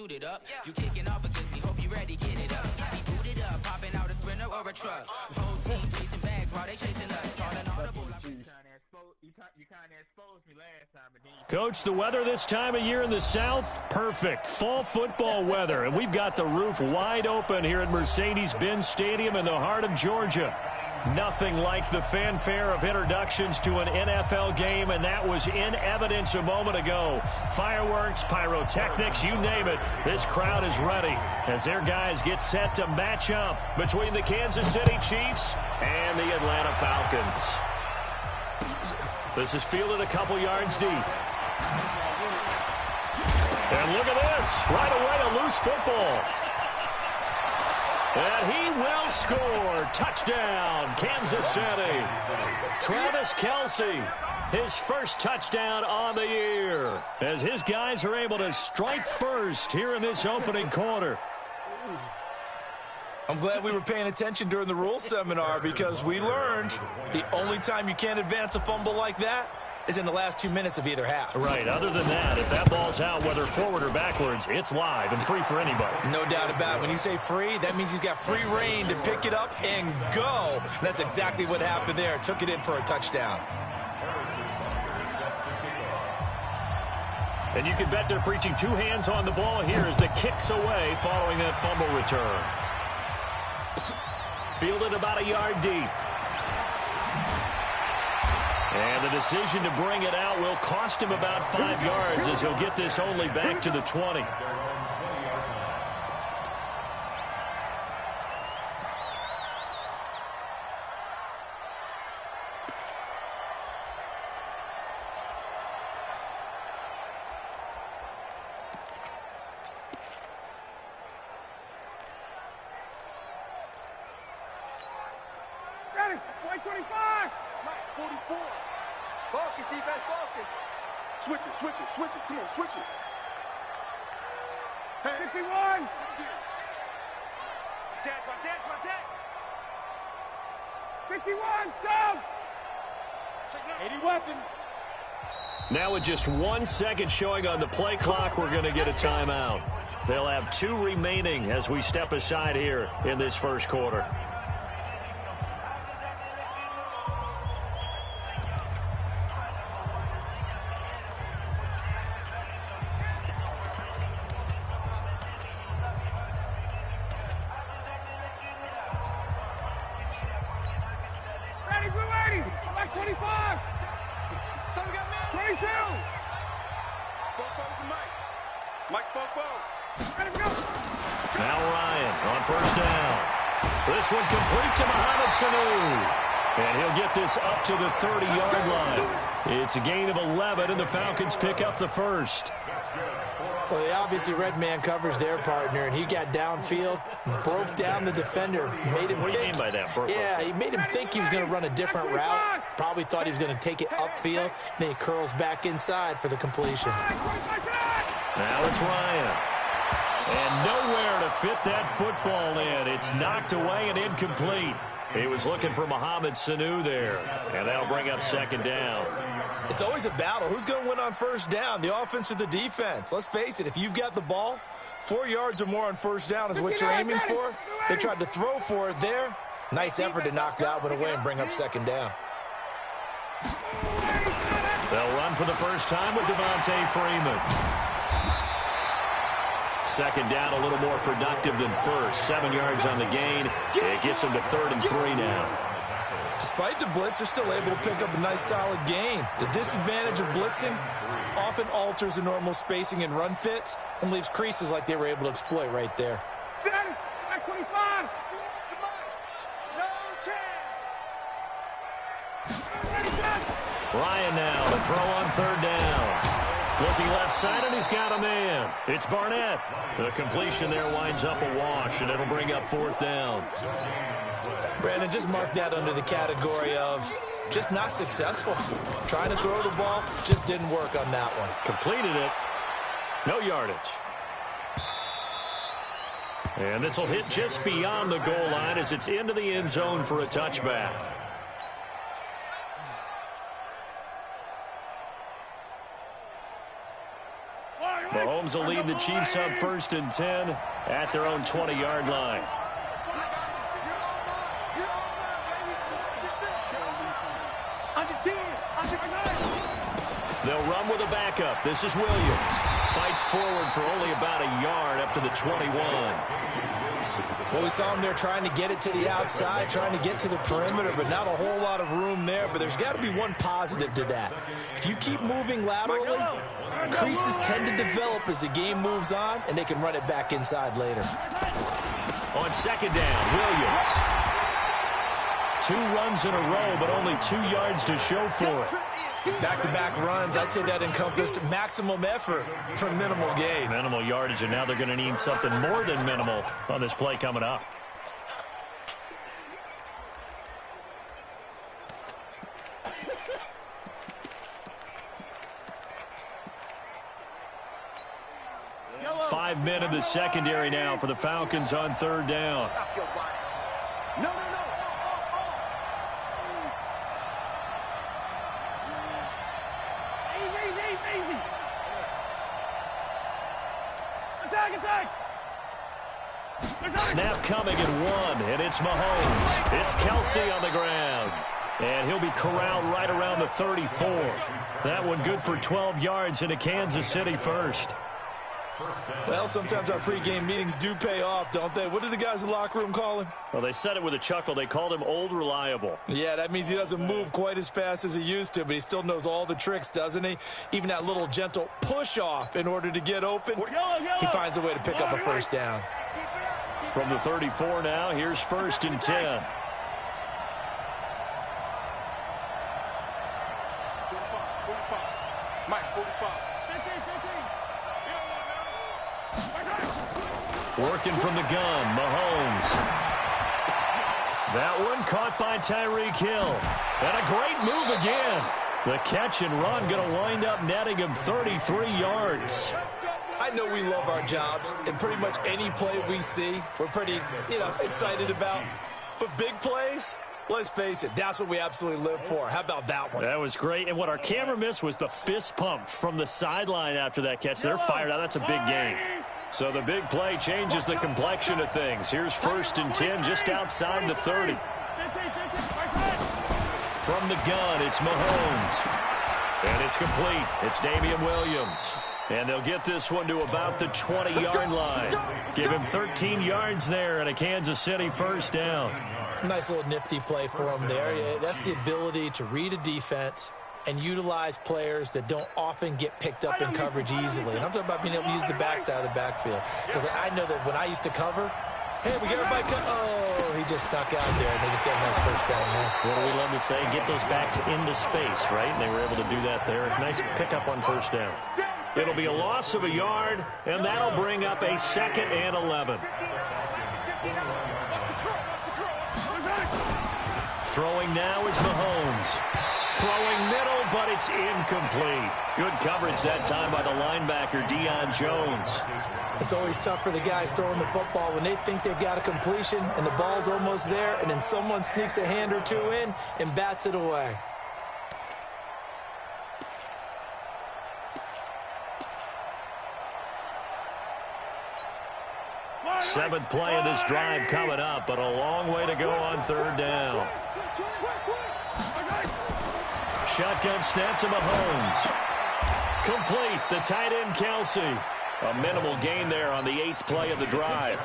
suited up. You kicking off against me, hope you ready, get it up. Be booted up, popping out a Sprinter or a truck. Whole team chasing bags while they chasing us. Calling audible. You kind of exposed me last time, but then Coach, the weather this time of year in the South, perfect. Fall football weather, and we've got the roof wide open here at Mercedes-Benz Stadium in the heart of Georgia. Nothing like the fanfare of introductions to an NFL game, and that was in evidence a moment ago. Fireworks, pyrotechnics, you name it. This crowd is ready as their guys get set to match up between the Kansas City Chiefs and the Atlanta Falcons. This is fielded a couple yards deep. And look at this. Right away, a loose football. And he will score. Touchdown, Kansas City. Travis Kelce, his first touchdown on the year, as his guys are able to strike first here in this opening quarter. I'm glad we were paying attention during the rules seminar, because we learned the only time you can't advance a fumble like that is in the last 2 minutes of either half. Right. Other than that, if that ball's out, whether forward or backwards, it's live and free for anybody. No doubt about it. When you say free, that means he's got free reign to pick it up and go. And that's exactly what happened there. Took it in for a touchdown. And you can bet they're preaching two hands on the ball here as the kick's away following that fumble return. Fielded about a yard deep. And the decision to bring it out will cost him about 5 yards, as he'll get this only back to the 20. ready. 25. 44. Focus, defense, focus. Switch it, switch it, switch it. Come on, switch it. Hey. 51. Check. 51. Sub. 80 weapon. Now with just 1 second showing on the play clock, we're going to get a timeout. They'll have 2 remaining as we step aside here in this first quarter. Ready, blue 80. Black 25. 22. Mike Spoke. Ready to go. Now Ryan on first down. This one complete to Mohamed Sanu. And he'll get this up to the 30-yard line. It's a gain of 11, and the Falcons pick up the first. Well, they obviously red man covers their partner, and he got downfield, broke down the defender, made him What do you mean by that, Burke? Yeah, he made him think he was going to run a different route. Probably thought he was going to take it upfield. Then he curls back inside for the completion. Now it's Ryan. And nowhere to fit that football in. It's knocked away and incomplete. He was looking for Mohamed Sanu there. And that'll bring up second down. It's always a battle. Who's going to win on first down, the offense or the defense? Let's face it, if you've got the ball, 4 yards or more on first down is what you're aiming for. They tried to throw for it there. Nice effort to knock that one away and bring up second down. They'll run for the first time with Devontae Freeman. Second down, a little more productive than first. 7 yards on the gain. It gets them to 3rd and 3 now. Despite the blitz, they're still able to pick up a nice, solid gain. The disadvantage of blitzing often alters the normal spacing and run fits and leaves creases like they were able to exploit right there. 25. No chance. Ryan now to throw on 3rd down. Looking left side, and he's got a man. It's Barnett. The completion there winds up a wash, and it'll bring up 4th down. Brandon, just mark that under the category of just not successful. Trying to throw the ball, just didn't work on that one. Completed it. No yardage. And this will hit just beyond the goal line as it's into the end zone for a touchback. Mahomes will lead the Chiefs up 1st and 10 at their own 20-yard line. They'll run with a backup. This is Williams. Fights forward for only about a yard up to the 21. Well, we saw him there trying to get it to the outside, trying to get to the perimeter, but not a whole lot of room there. But there's got to be one positive to that. If you keep moving laterally, creases tend to develop as the game moves on, and they can run it back inside later. On 2nd down, Williams. 2 runs in a row, but only 2 yards to show for it. Back-to-back runs, I'd say that encompassed maximum effort for minimal gain. Minimal yardage, and now they're going to need something more than minimal on this play coming up. Five men in the secondary now for the Falcons on 3rd down. No. Easy. Attack. Snap coming in 1, and it's Mahomes. It's Kelsey on the ground. And he'll be corralled right around the 34. That one good for 12 yards into Kansas City first. Well, sometimes our pregame meetings do pay off, don't they? What do the guys in the locker room call him? Well, they said it with a chuckle. They called him Old Reliable. Yeah, that means he doesn't move quite as fast as he used to, but he still knows all the tricks, doesn't he? Even that little gentle push-off in order to get open, he finds a way to pick up a first down. From the 34 now, here's 1st and 10. Working from the gun, Mahomes. That one caught by Tyreek Hill. And a great move again. The catch and run going to wind up netting him 33 yards. I know we love our jobs, and pretty much any play we see, we're pretty, excited about. But big plays, let's face it, that's what we absolutely live for. How about that one? That was great. And what our camera missed was the fist pump from the sideline after that catch. They're fired out. That's a big gain. So the big play changes the complexion of things. Here's 1st and 10 just outside the 30. From the gun, it's Mahomes. And it's complete. It's Damian Williams. And they'll get this one to about the 20-yard line. Give him 13 yards there and a Kansas City first down. Nice little nifty play for him there. Yeah, that's the ability to read a defense and utilize players that don't often get picked up in coverage easily. And I'm talking about being able to use the backside of the backfield. Because I know that when I used to cover, hey, we got everybody oh, he just snuck out there, and they just got a nice first down there. What do we love to say? Get those backs into space, right? And they were able to do that there. Nice pickup on first down. It'll be a loss of a yard, and that'll bring up a 2nd and 11. Throwing now is Mahomes. Throwing middle, but it's incomplete. Good coverage that time by the linebacker, Deion Jones. It's always tough for the guys throwing the football when they think they've got a completion and the ball's almost there, and then someone sneaks a hand or two in and bats it away. Seventh play of this drive coming up, but a long way to go on 3rd down. Shotgun snap to Mahomes. Complete, the tight end Kelsey. A minimal gain there on the 8th play of the drive.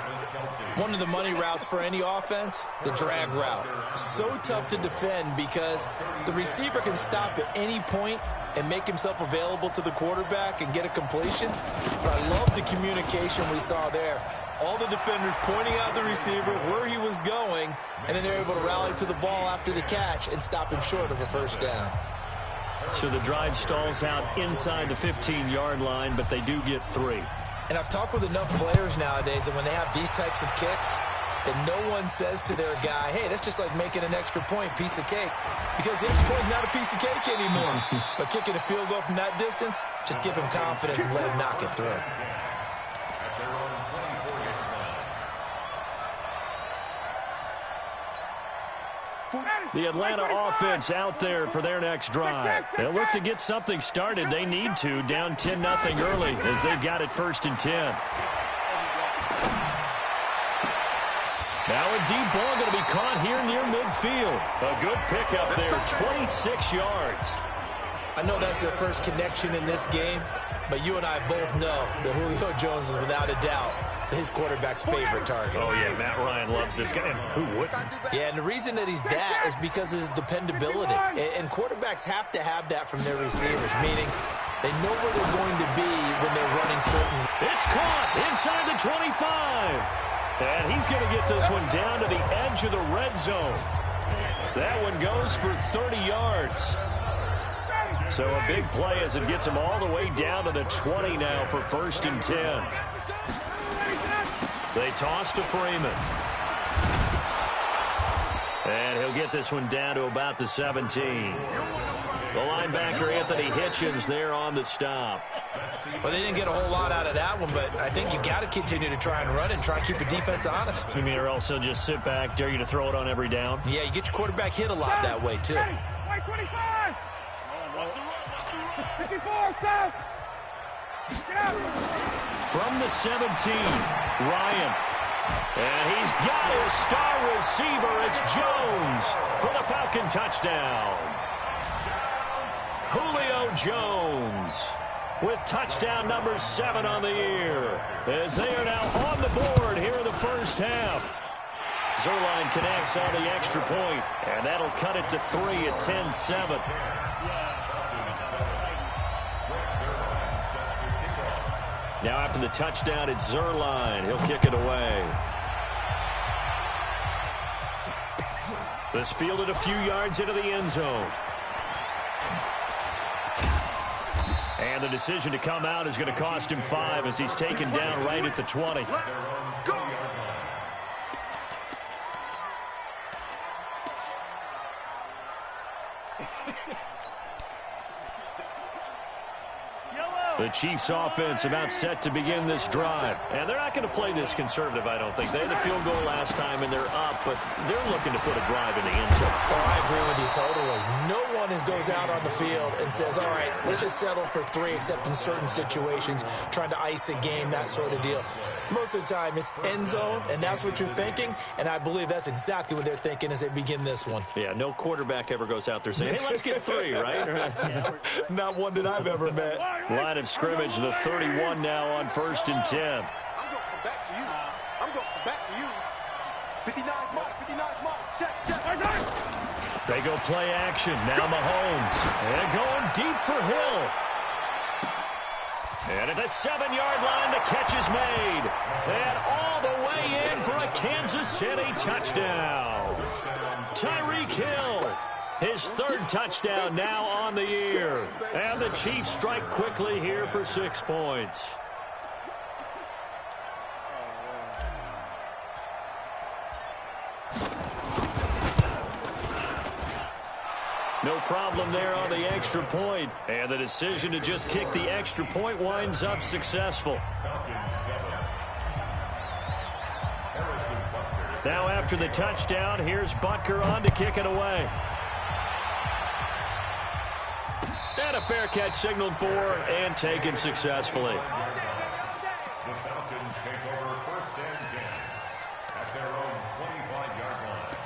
One of the money routes for any offense, the drag route. So tough to defend because the receiver can stop at any point and make himself available to the quarterback and get a completion. But I love the communication we saw there. All the defenders pointing out the receiver, where he was going, and then they're able to rally to the ball after the catch and stop him short of a first down. So the drive stalls out inside the 15-yard line, but they do get 3. And I've talked with enough players nowadays that when they have these types of kicks, that no one says to their guy, hey, that's just like making an extra point, piece of cake. Because the extra point is not a piece of cake anymore. But kicking a field goal from that distance, just give him confidence and let him knock it through. The Atlanta offense out there for their next drive. They'll look to get something started. They need to, down 10-0 early as they've got it 1st and 10. Now a deep ball going to be caught here near midfield. A good pickup there, 26 yards. I know that's their first connection in this game, but you and I both know that Julio Jones is without a doubt his quarterback's favorite target. Oh, yeah, Matt Ryan loves this guy. And who wouldn't? Yeah, and the reason that he's that is because of his dependability. And quarterbacks have to have that from their receivers, meaning they know where they're going to be when they're running certain. It's caught inside the 25. And he's going to get this one down to the edge of the red zone. That one goes for 30 yards. So a big play as it gets him all the way down to the 20 now for 1st and 10. They toss to Freeman. And he'll get this one down to about the 17. The linebacker, Anthony Hitchens, there on the stop. Well, they didn't get a whole lot out of that one, but I think you got to continue to try and run and try and keep the defense honest. You mean or else they'll just sit back, dare you to throw it on every down? Yeah, you get your quarterback hit a lot that way, too. 25! 54, stop! Get out! From the 17, Ryan. And he's got his star receiver. It's Jones for the Falcon touchdown. Julio Jones with touchdown number 7 on the year as they are now on the board here in the first half. Zerline connects on the extra point, and that'll cut it to 3 at 10-7. Now after the touchdown, it's Zerline. He'll kick it away. This fielded a few yards into the end zone. And the decision to come out is going to cost him 5 as he's taken down right at the 20. The Chiefs offense about set to begin this drive. And they're not going to play this conservative, I don't think. They had a field goal last time, and they're up, but they're looking to put a drive in the end zone. Oh, I agree with you totally. No one goes out on the field and says, all right, let's just settle for 3, except in certain situations, trying to ice a game, that sort of deal. Most of the time, it's end zone, and that's what you're thinking, and I believe that's exactly what they're thinking as they begin this one. Yeah, no quarterback ever goes out there saying, hey, let's get 3, right? Not one that I've ever met. Line of scrimmage, the 31 now on 1st and 10. I'm going to come back to you. I'm going to come back to you. 59 mark, 59 mark. Check. They go play action. Now Mahomes. And going deep for Hill. And at the 7-yard line, the catch is made. And all the way in for a Kansas City touchdown. Tyreek Hill. His 3rd touchdown now on the year. And the Chiefs strike quickly here for 6 points. No problem there on the extra point. And the decision to just kick the extra point winds up successful. Now after the touchdown, here's Butker on to kick it away. And a fair catch signaled for and taken successfully. The Falcons take over 1st and 10 at their own 25-yard line.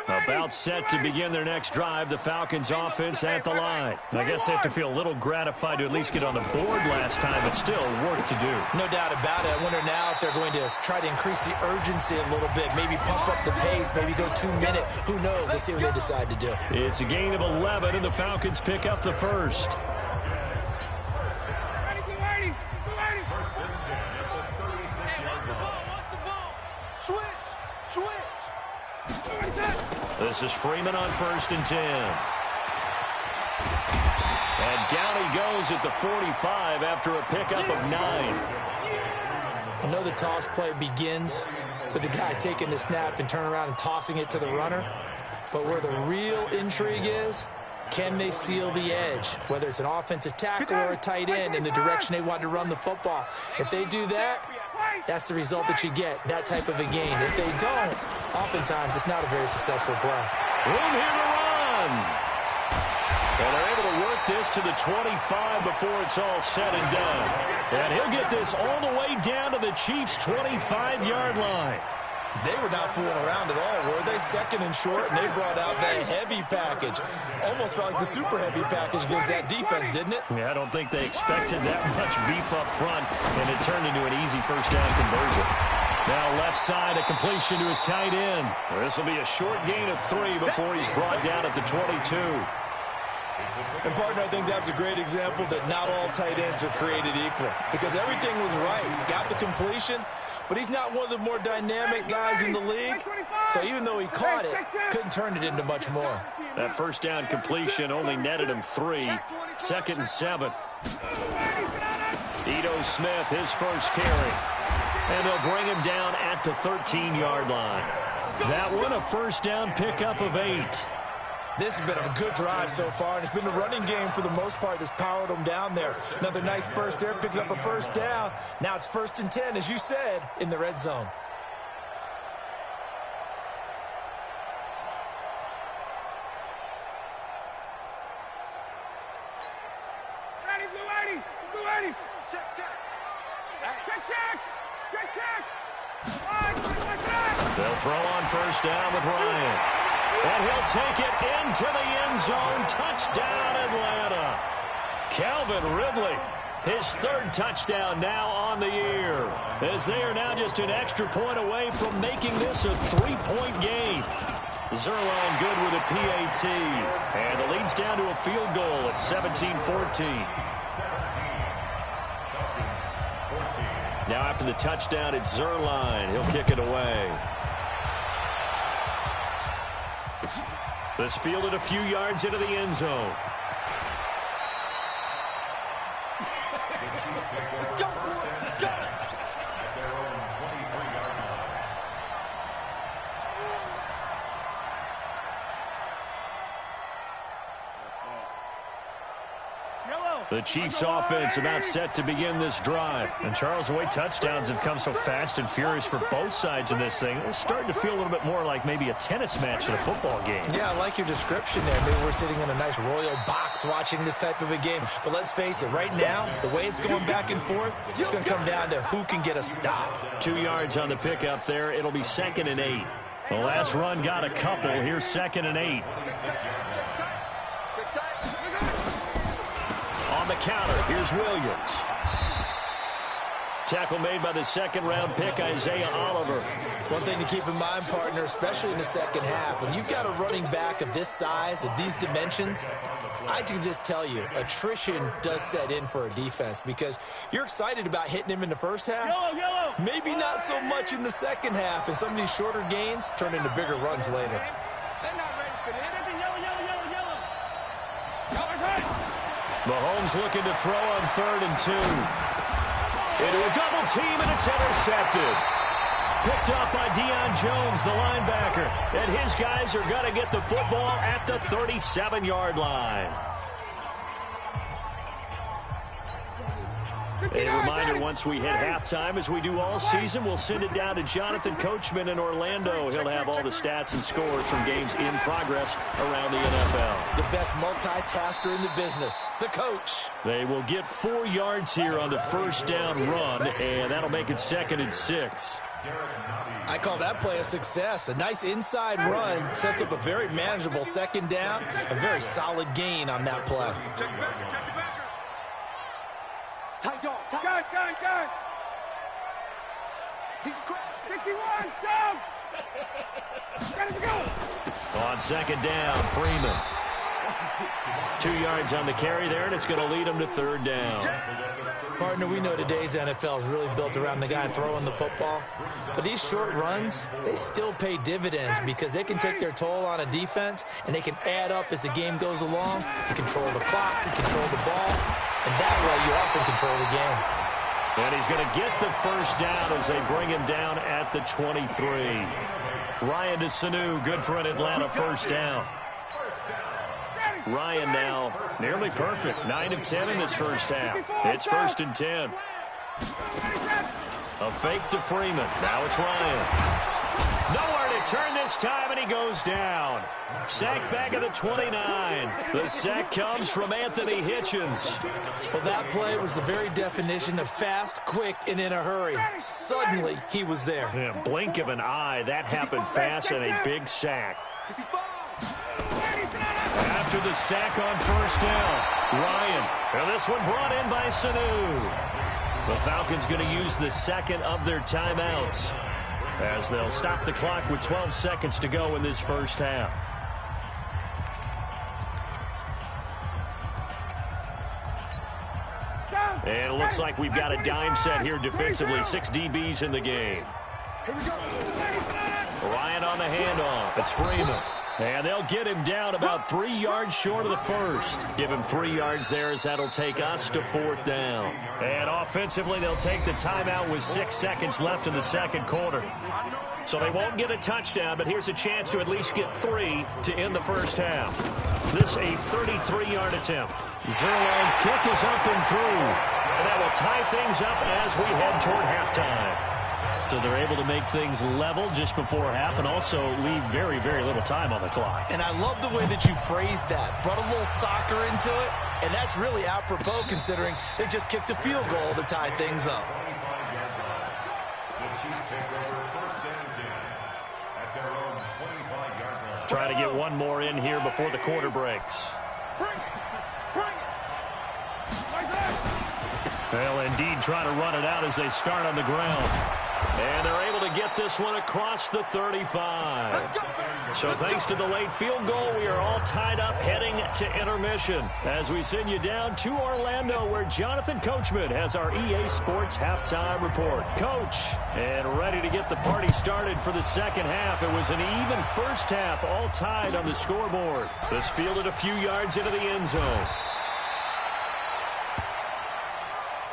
About set to begin their next drive, the Falcons offense at the line. I guess they have to feel a little gratified to at least get on the board last time, but still work to do. No doubt about it. I wonder now if they're going to try to increase the urgency a little bit, maybe pump up the pace, maybe go 2-minute. Who knows? Let's see what they decide to do. It's a gain of 11, and the Falcons pick up the 1st. Switch. This is Freeman on 1st and 10. And down he goes at the 45 after a pickup of 9. I know the toss play begins with the guy taking the snap and turning around and tossing it to the runner. But where the real intrigue is Can they seal the edge, whether it's an offensive tackle or a tight end, in the direction they want to run the football? If they do that, that's the result that you get, that type of a game. If they don't, oftentimes it's not a very successful play. Room here to run. And they're able to work this to the 25 before it's all said and done. And he'll get this all the way down to the Chiefs' 25-yard line. They were not fooling around at all, were they? Second and short, and they brought out the heavy package. Almost felt like the super heavy package against that defense, didn't it? Yeah, I don't think they expected that much beef up front, and it turned into an easy first down conversion. Now left side, a completion to his tight end. This will be a short gain of 3 before he's brought down at the 22. And, partner, I think that's a great example that not all tight ends are created equal, because everything was right. Got the completion, but he's not one of the more dynamic guys in the league. So even though he caught it, couldn't turn it into much more. That first down completion only netted him 3. 2nd and 7. Ito Smith, his first carry. And they'll bring him down at the 13-yard line. That one, a first down pickup of 8. This has been a good drive so far, and it's been the running game for the most part that's powered them down there. Another nice burst there, picking up a first down. Now it's 1st and 10, as you said, in the red zone. Ready, Blue 80. Check. They'll throw on first down with Ryan. And he'll take it into the end zone. Touchdown, Atlanta. Calvin Ridley, his 3rd touchdown now on the year, as they are now just an extra point away from making this a 3-point game. Zerline good with a PAT. And the lead's down to a field goal at 17-14. Now after the touchdown, it's Zerline. He'll kick it away. This fielded a few yards into the end zone. Let's go, let's go. At their own 23-yard line. The Chiefs' offense about set to begin this drive. And, Charles, the way touchdowns have come so fast and furious for both sides in this thing, it's starting to feel a little bit more like maybe a tennis match than a football game. Yeah, I like your description there. Maybe we're sitting in a nice royal box watching this type of a game. But let's face it, right now, the way it's going back and forth, it's going to come down to who can get a stop. 2 yards on the pickup there. It'll be 2nd and 8. The last run got a couple. Here's 2nd and 8. On the counter, here's Williams. Tackle made by the 2nd-round pick, Isaiah Oliver. One thing to keep in mind, partner, especially in the second half, when you've got a running back of this size, of these dimensions, I can just tell you, attrition does set in for a defense because you're excited about hitting him in the first half. Maybe not so much in the second half, and some of these shorter gains turn into bigger runs later. Mahomes looking to throw on 3rd and 2. Into a double team, and it's intercepted. Picked up by Deion Jones, the linebacker. And his guys are going to get the football at the 37-yard line. A reminder, once we hit halftime, as we do all season, we'll send it down to Jonathan Coachman in Orlando. He'll have all the stats and scores from games in progress around the NFL. The best multitasker in the business, the coach. They will get 4 yards here on the first down run, and that'll make it 2nd and 6. I call that play a success. A nice inside run sets up a very manageable 2nd down, a very solid gain on that play. Tight dog. Gun. He's crazy. 61, jump. Gotta go. On 2nd down, Freeman. 2 yards on the carry there, and it's going to lead him to 3rd down. Partner, we know today's NFL is really built around the guy throwing the football. But these short runs, they still pay dividends because they can take their toll on a defense, and they can add up as the game goes along. You control the clock, you control the ball, and that way you often control the game. And he's going to get the first down as they bring him down at the 23. Ryan to Sanu, good for an Atlanta first down. Ryan now nearly perfect. 9 of 10 in this first half. It's 1st and 10. A fake to Freeman. Now it's Ryan. Nowhere to turn this time, and he goes down. Sacked back at the 29. The sack comes from Anthony Hitchens. Well, that play was the very definition of fast, quick, and in a hurry. Suddenly, he was there. In a blink of an eye, that happened fast, and a big sack. After the sack on 1st down, Ryan. And this one brought in by Sanu. The Falcons going to use the second of their timeouts, as they'll stop the clock with 12 seconds to go in this first half. And it looks like we've got a dime set here defensively. 6 DBs in the game. Ryan on the handoff. It's Freeman. And they'll get him down about 3 yards short of the first. Give him 3 yards there, as that'll take us to 4th down. And offensively, they'll take the timeout with 6 seconds left in the second quarter. So they won't get a touchdown, but here's a chance to at least get 3 to end the first half. This a 33-yard attempt. Zerline's kick is up and through. And that will tie things up as we head toward halftime. So they're able to make things level just before half and also leave very, very little time on the clock. And I love the way that you phrased that. Brought a little soccer into it, and that's really apropos considering they just kicked a field goal to tie things up. Trying to get one more in here before the quarter breaks. They'll indeed try to run it out as they start on the ground. And they're able to get this one across the 35. So thanks to the late field goal, we are all tied up heading to intermission as we send you down to Orlando, where Jonathan Coachman has our EA Sports halftime report. Coach, and ready to get the party started for the second half. It was an even first half, all tied on the scoreboard. This fielded a few yards into the end zone.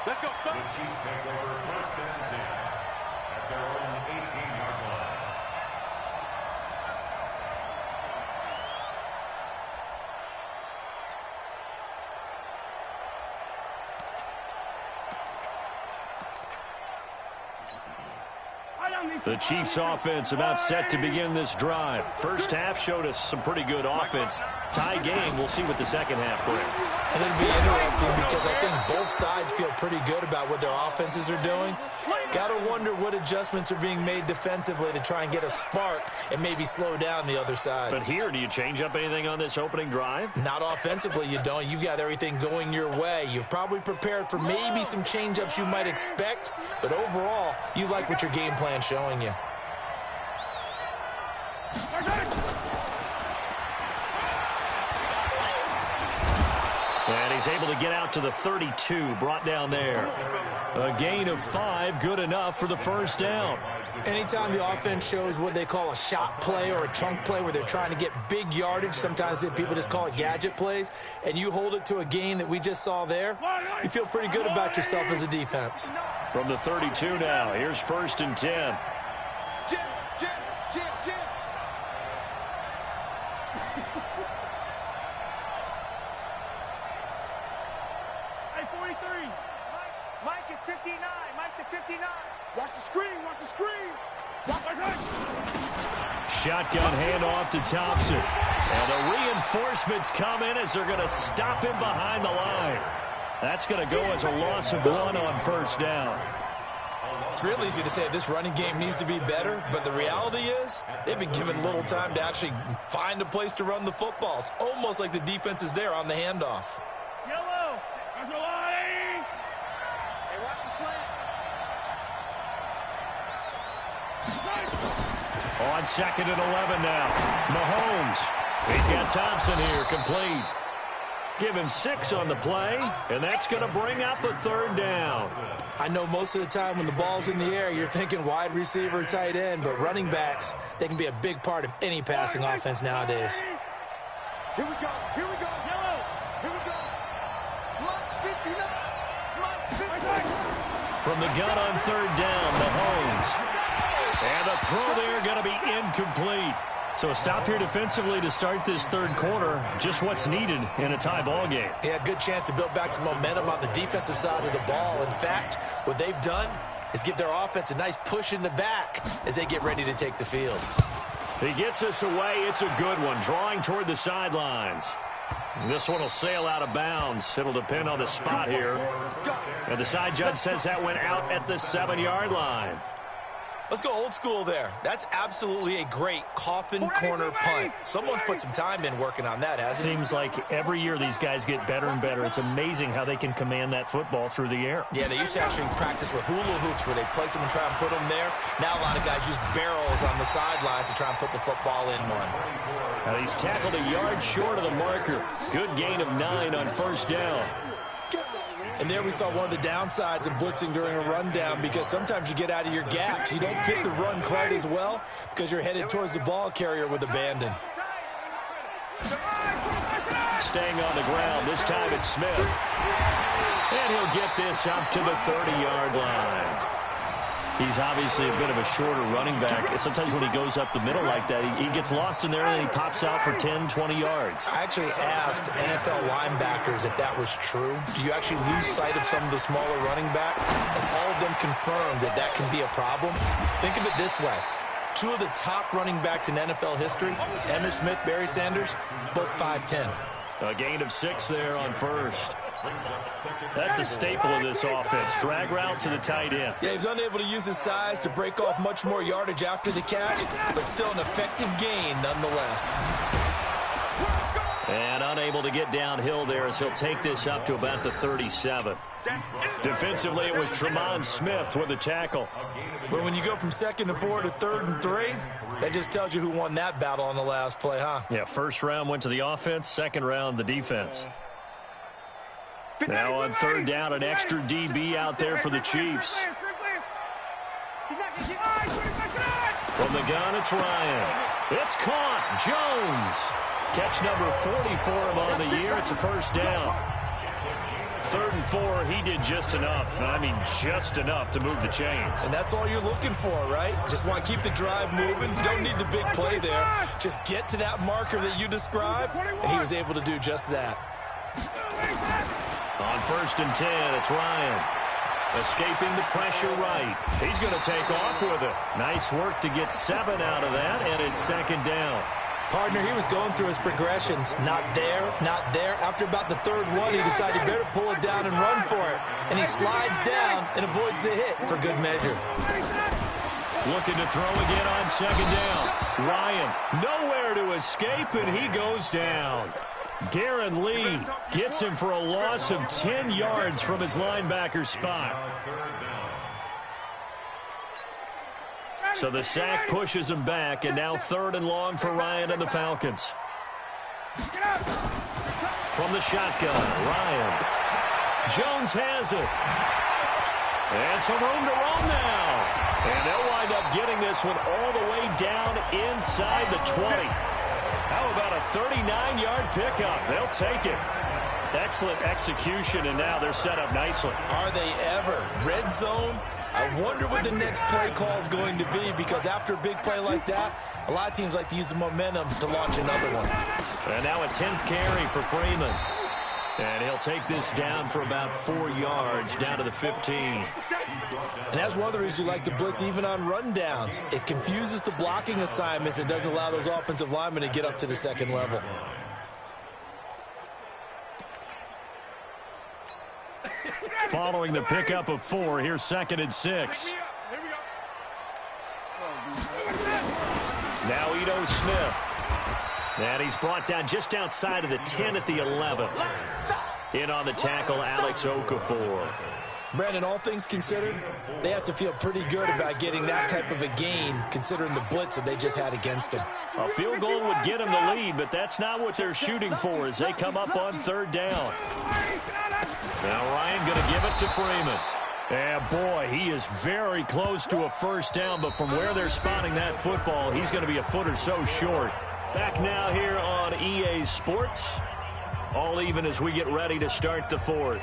Let's go. The Chiefs take over 1st and 10 at their own 18-yard line. The Chiefs offense about set to begin this drive. First half showed us some pretty good offense. Tie game, we'll see what the second half brings. And it'll be interesting because I think both sides feel pretty good about what their offenses are doing. Got to wonder what adjustments are being made defensively to try and get a spark and maybe slow down the other side. But here, do you change up anything on this opening drive? Not offensively, you don't. You've got everything going your way. You've probably prepared for maybe some change-ups you might expect, but overall, you like what your game plan's showing you. And he's able to get out to the 32, brought down there. A gain of 5, good enough for the first down. Anytime the offense shows what they call a shot play or a chunk play where they're trying to get big yardage, sometimes people just call it gadget plays, and you hold it to a gain that we just saw there, you feel pretty good about yourself as a defense. From the 32 now, here's 1st and 10. Jim. Hey, 43. Mike is 59. Mike to 59. Watch the screen. Shotgun handoff to Thompson. And the reinforcements come in as they're going to stop him behind the line. That's going to go as a loss of 1 on 1st down. It's real easy to say this running game needs to be better, but the reality is they've been given little time to actually find a place to run the football. It's almost like the defense is there on the handoff. Yellow. That's a line. Hey, watch the slant. On 2nd and 11 now. Mahomes. He's got Thompson here, complete. Give him 6 on the play, and that's going to bring up a 3rd down. I know most of the time when the ball's in the air, you're thinking wide receiver, tight end, but running backs, they can be a big part of any passing offense nowadays. Here we go. Yellow. Here we go. Mike 59. From the gun on 3rd down, Mahomes. And the throw there going to be incomplete. So a stop here defensively to start this third quarter. Just what's needed in a tie ball game. Yeah, good chance to build back some momentum on the defensive side of the ball. In fact, what they've done is give their offense a nice push in the back as they get ready to take the field. He gets us away. It's a good one. Drawing toward the sidelines. This one will sail out of bounds. It'll depend on the spot here. And the side judge says that went out at the 7-yard line. Let's go old school there. That's absolutely a great coffin corner punt. Someone's put some time in working on that, hasn't it? Seems like every year these guys get better and better. It's amazing how they can command that football through the air. Yeah, they used to actually practice with hula hoops where they place them and try and put them there. Now a lot of guys use barrels on the sidelines to try and put the football in one. Now he's tackled a yard short of the marker. Good gain of 9 on first down. And there we saw one of the downsides of blitzing during a rundown, because sometimes you get out of your gaps. You don't fit the run quite as well because you're headed towards the ball carrier with abandon. Staying on the ground. This time it's Smith. And he'll get this up to the 30-yard line. He's obviously a bit of a shorter running back. Sometimes when he goes up the middle like that, he gets lost in there and then he pops out for 10, 20 yards. I actually asked NFL linebackers if that was true. Do you actually lose sight of some of the smaller running backs? And all of them confirmed that that can be a problem. Think of it this way. 2 of the top running backs in NFL history, Emmitt Smith, Barry Sanders, both 5'10". A gain of 6 there on first. That's a staple of this offense. Drag route to the tight end. Yeah, he's unable to use his size to break off much more yardage after the catch, but still an effective gain nonetheless. And unable to get downhill there as he'll take this up to about the 37. Defensively, it was Tremont Smith with a tackle. But when you go from 2nd and 4 to 3rd and 3, that just tells you who won that battle on the last play, huh? Yeah, first round went to the offense, second round the defense. Now on 3rd down, an extra DB out there for the Chiefs. From the gun, it's Ryan. It's caught. Jones. Catch number 40 for him on the year. It's a first down. 3rd and 4, he did just enough. I mean, just enough to move the chains. And that's all you're looking for, right? Just want to keep the drive moving. You don't need the big play there. Just get to that marker that you described, and he was able to do just that. On 1st and 10, it's Ryan. Escaping the pressure right. He's going to take off with it. Nice work to get 7 out of that, and it's 2nd down. Partner, he was going through his progressions. Not there, not there. After about the 3rd one, he decided he better pull it down and run for it. And he slides down and avoids the hit for good measure. Looking to throw again on 2nd down. Ryan, nowhere to escape, and he goes down. Darren Lee gets him for a loss of 10 yards from his linebacker spot. So the sack pushes him back, and now 3rd and long for Ryan and the Falcons. From the shotgun, Ryan. Jones has it. And some room to roam now. And they'll wind up getting this one all the way down inside the 20. How about a 39-yard pickup? They'll take it. Excellent execution, and now they're set up nicely. Are they ever? Red zone? I wonder what the next play call is going to be, because after a big play like that, a lot of teams like to use the momentum to launch another one. And now a 10th carry for Freeman. And he'll take this down for about 4 yards, down to the 15. And that's one of the reasons you like to blitz even on rundowns. It confuses the blocking assignments and doesn't allow those offensive linemen to get up to the 2nd level. Following the pickup of 4, here's 2nd and 6. Now Ito Smith. And he's brought down just outside of the 10 at the 11. In on the tackle, Alex Okafor. Brandon, all things considered, they have to feel pretty good about getting that type of a gain, considering the blitz that they just had against them. A field goal would get them the lead, but that's not what they're shooting for as they come up on 3rd down. Now Ryan going to give it to Freeman. And boy, he is very close to a first down, but from where they're spotting that football, he's going to be a foot or so short. Back now here on EA Sports. All even as we get ready to start the 4th.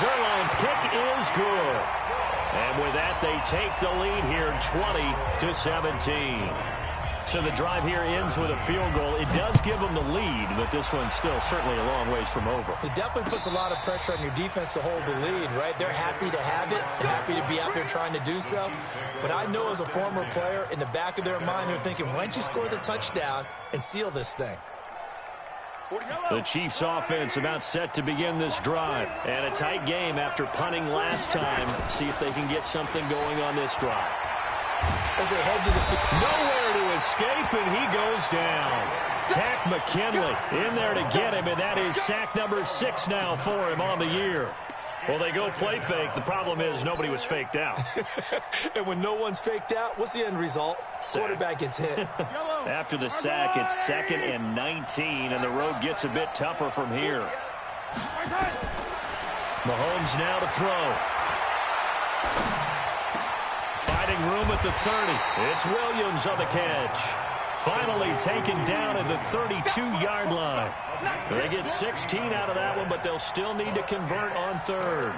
Zerline's kick is good. And with that, they take the lead here 20-17. So the drive here ends with a field goal. It does give them the lead, but this one's still certainly a long ways from over. It definitely puts a lot of pressure on your defense to hold the lead, right? They're happy to have it and happy to be out there trying to do so. But I know as a former player, in the back of their mind, they're thinking, why don't you score the touchdown and seal this thing? The Chiefs offense about set to begin this drive. And a tight game after punting last time. See if they can get something going on this drive. As they head to the field. Nowhere to escape, and he goes down. Tack McKinley in there to get him, and that is sack number 6 now for him on the year. Well, they go play fake. The problem is nobody was faked out. And when no one's faked out, what's the end result? Quarterback gets hit. After the sack, it's 2nd and 19, and the road gets a bit tougher from here. Mahomes now to throw. Fighting room at the 30. It's Williams on the catch. Finally taken down at the 32-yard line. They get 16 out of that one, but they'll still need to convert on 3rd.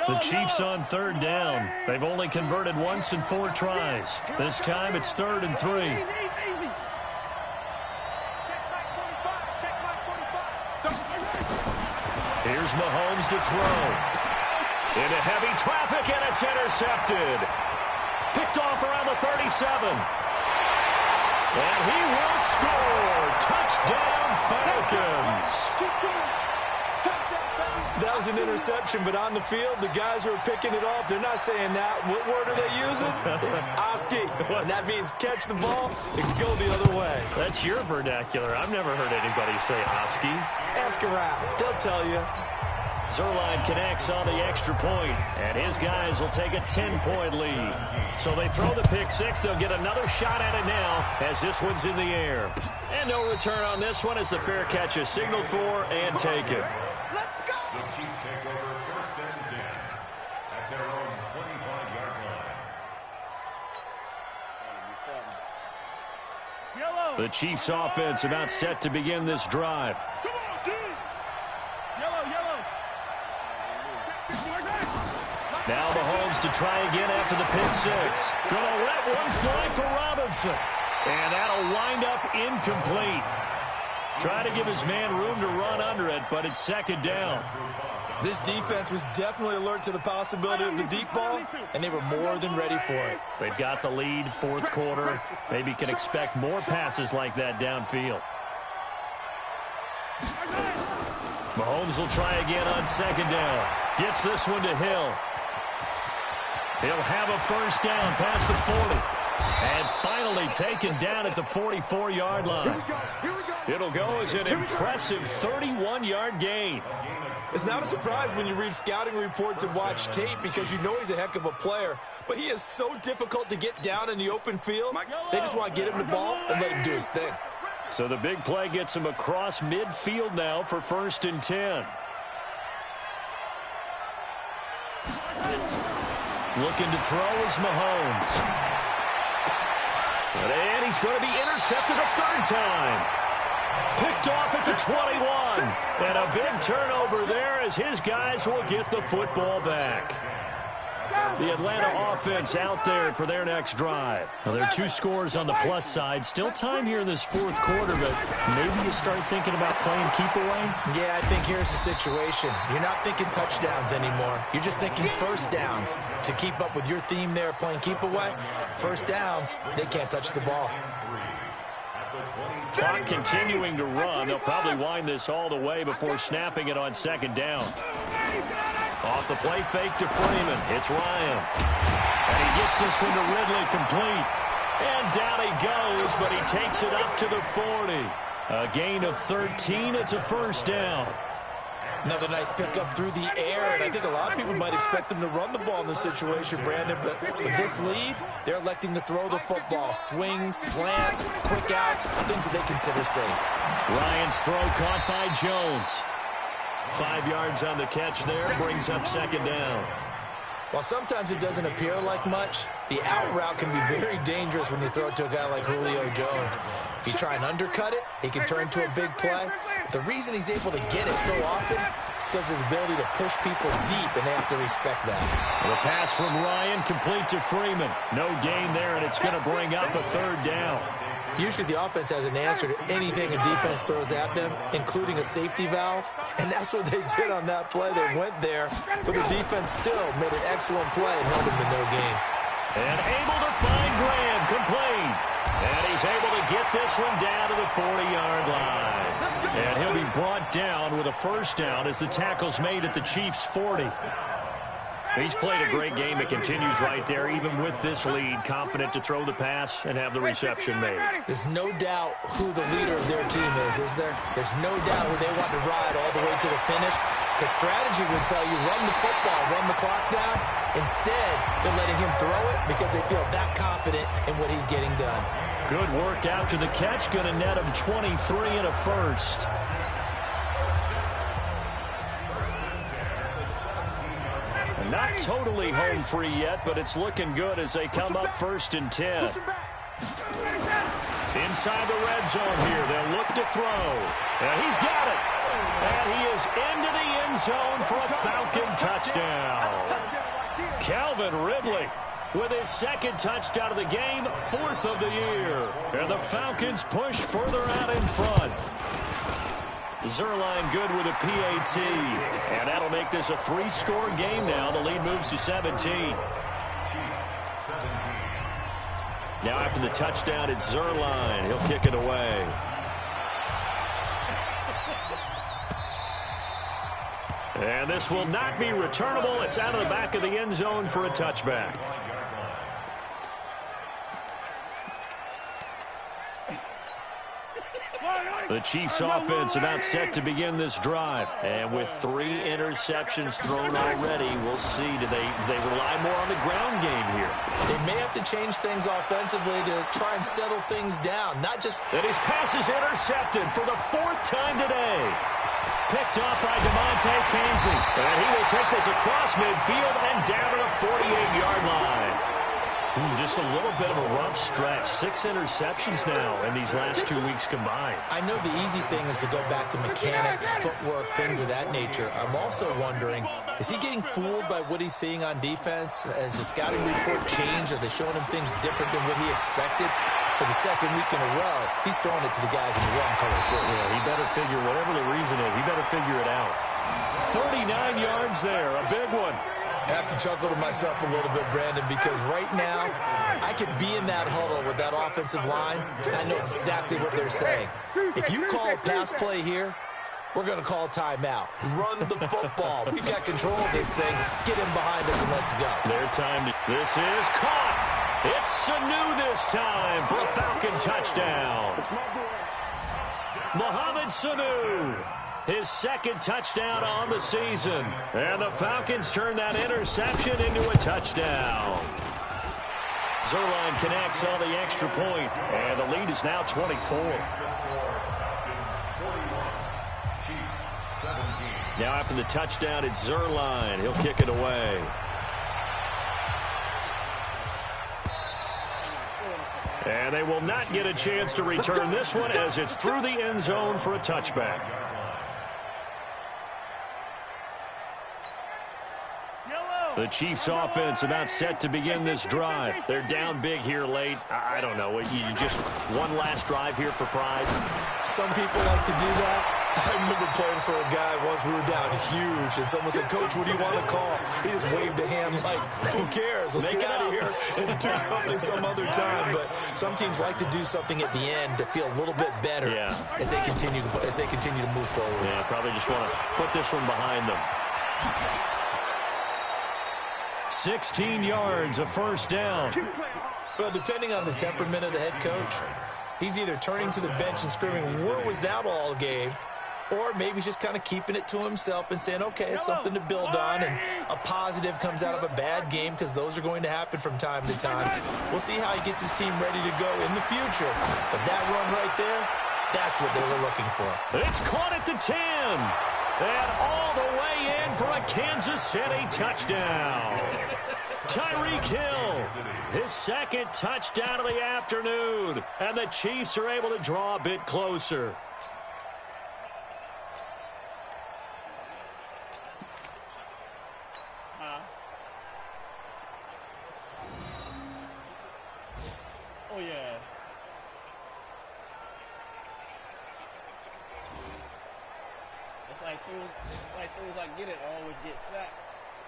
The Chiefs on 3rd down. They've only converted once in 4 tries. This time it's 3rd and 3. Here's Mahomes to throw. Into heavy traffic, and it's intercepted. Picked off around the 37. And he will score. Touchdown, Falcons. That was an interception, but on the field, the guys who are picking it off, they're not saying that. What word are they using? It's Oski. And that means catch the ball and go the other way. That's your vernacular. I've never heard anybody say Oski. Ask around. They'll tell you. Zerline connects on the extra point, and his guys will take a 10-point lead. So they throw the pick 6. They'll get another shot at it now as this one's in the air. And no return on this one as the fair catch is signaled for and taken. The Chiefs take over 1st and 10 at their own 25-yard line. The Chiefs offense about set to begin this drive. Now Mahomes to try again after the pick 6. Gonna let one fly for Robinson. And that'll wind up incomplete. Try to give his man room to run under it, but it's 2nd down. This defense was definitely alert to the possibility of the deep ball, and they were more than ready for it. They've got the lead, 4th quarter. Maybe can expect more passes like that downfield. Mahomes will try again on 2nd down. Gets this one to Hill. He'll have a 1st down past the 40. And finally taken down at the 44-yard line. It'll go as an impressive 31-yard gain. It's not a surprise when you read scouting reports and watch tape because you know he's a heck of a player. But he is so difficult to get down in the open field. They just want to get him the ball and let him do his thing. So the big play gets him across midfield now for 1st and 10. Looking to throw is Mahomes. And he's going to be intercepted a 3rd time. Picked off at the 21. And a big turnover there as his guys will get the football back. The Atlanta offense out there for their next drive. Well, there are 2 scores on the plus side. Still time here in this 4th quarter, but maybe you start thinking about playing keep away? Yeah, I think here's the situation. You're not thinking touchdowns anymore. You're just thinking 1st downs. To keep up with your theme there, playing keep away, 1st downs, they can't touch the ball. Clock continuing to run. They'll probably wind this all the way before snapping it on 2nd down. Off the play fake to Freeman. It's Ryan. And he gets this one to Ridley complete. And down he goes, but he takes it up to the 40. A gain of 13. It's a 1st down. Another nice pickup through the air, and I think a lot of people might expect them to run the ball in this situation, Brandon, but with this lead, they're electing to throw the football. Swings, slants, quick outs, things that they consider safe. Ryan's throw caught by Jones. 5 yards on the catch there, brings up 2nd down. While sometimes it doesn't appear like much, the out route can be very dangerous when you throw it to a guy like Julio Jones. If you try and undercut it, it can turn into a big play. But the reason he's able to get it so often is because of his ability to push people deep, and they have to respect that. The pass from Ryan complete to Freeman. No gain there, and it's going to bring up a third down. Usually the offense has an answer to anything a defense throws at them, including a safety valve. And that's what they did on that play. They went there, but the defense still made an excellent play and held them to no gain. And able to find Graham, complete. And he's able to get this one down to the 40-yard line. And he'll be brought down with a first down as the tackle's made at the Chiefs' 40. He's played a great game. It continues right there, even with this lead, confident to throw the pass and have the reception made. There's no doubt who the leader of their team is there? There's no doubt who they want to ride all the way to the finish. Because strategy would tell you, run the football, run the clock down. Instead, they're letting him throw it because they feel that confident in what he's getting done. Good work after the catch. Going to net him 23 and a first. Not totally home free yet, but it's looking good as they come up 1st and 10. Inside the red zone here, they'll look to throw. And he's got it. And he is into the end zone for a Falcon touchdown. Calvin Ridley with his second touchdown of the game, 4th of the year. And the Falcons push further out in front. Zerline good with a PAT. And that'll make this a 3-score game now. The lead moves to 17. Now after the touchdown, it's Zerline. He'll kick it away. And this will not be returnable. It's out of the back of the end zone for a touchback. The Chiefs offense about set to begin this drive. And with 3 interceptions thrown already, we'll see. Do they rely more on the ground game here? They may have to change things offensively to try and settle things down. Not just... And his pass is intercepted for the 4th time today. Picked up by DeMonte Casey. And he will take this across midfield and down to the 48-yard line. Just a little bit of a rough stretch. 6 interceptions now in these last 2 weeks combined. I know the easy thing is to go back to mechanics, footwork, things of that nature. I'm also wondering, is he getting fooled by what he's seeing on defense? Has the scouting report changed? Are they showing him things different than what he expected? For the 2nd week in a row, he's throwing it to the guys in the wrong color shirts. Yeah, he better figure, whatever the reason is, he better figure it out. 39 yards there, a big one. I have to chuckle to myself a little bit, Brandon, because right now I could be in that huddle with that offensive line, and I know exactly what they're saying. If you call a pass play here, we're going to call a timeout. Run the football. We've got control of this thing. Get him behind us and let's go. Their time. This is caught. It's Sanu this time for a Falcon touchdown. Mohamed Sanu. His 2nd touchdown on the season. And the Falcons turn that interception into a touchdown. Zerline connects on the extra point, and the lead is now 24. Now after the touchdown, it's Zerline. He'll kick it away. And they will not get a chance to return this one as it's through the end zone for a touchback. The Chiefs offense about set to begin this drive. They're down big here late. I don't know. You just one last drive here for pride. Some people like to do that. I remember playing for a guy once. We were down huge, and someone said, "Coach, what do you want to call?" He just waved a hand like, "Who cares? Let's get out of here and do something some other time." But some teams like to do something at the end to feel a little bit better as they continue to move forward. Yeah, probably just want to put this one behind them. 16 yards, a first down. Well, depending on the temperament of the head coach, he's either turning to the bench and screaming, "Where was that all game?" Or maybe he's just kind of keeping it to himself and saying, okay, it's something to build on, and a positive comes out of a bad game because those are going to happen from time to time. We'll see how he gets his team ready to go in the future. But that run right there, that's what they were looking for. It's caught at the 10. And all the way in for a Kansas City touchdown. Tyreek Hill, his second touchdown of the afternoon. And the Chiefs are able to draw a bit closer. Oh, yeah. It's like soon as I get it, I always get sacked.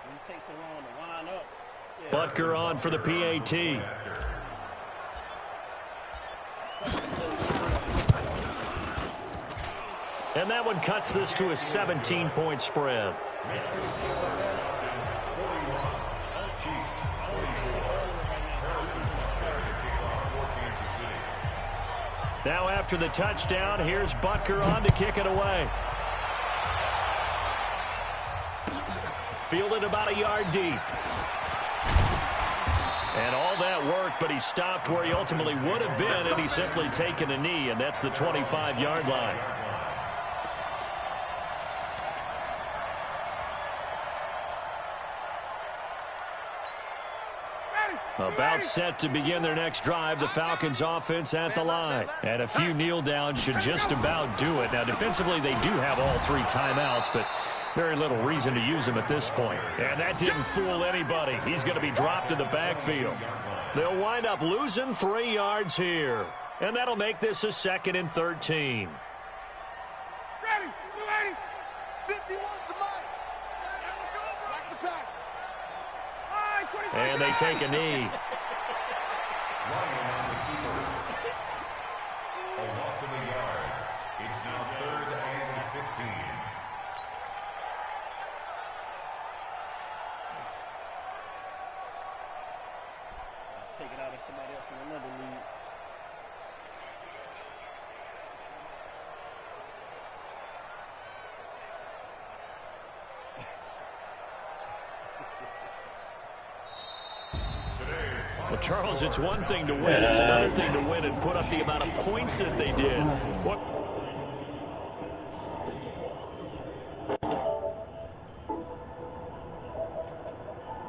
When it takes so long to line up. Yeah. Butker on for the PAT. And that one cuts this to a 17-point spread. Now after the touchdown, here's Butker on to kick it away. Fielded about a yard deep. And all that work, but he stopped where he ultimately would have been, and he's simply taken a knee, and that's the 25-yard line. About set to begin their next drive, the Falcons offense at the line. And a few kneel downs should just about do it. Now, defensively, they do have all 3 timeouts, but very little reason to use them at this point. And that didn't fool anybody. He's going to be dropped in the backfield. They'll wind up losing 3 yards here. And that'll make this a 2nd and 13. Ready, 51 to Mike. Watch the pass. And they take a knee. Ryan on the keeper. A loss of a yard. It's now 3rd and 15. Take it out of somebody else in another league. Well, Charles, it's one thing to win. It's another thing to win and put up the amount of points that they did. What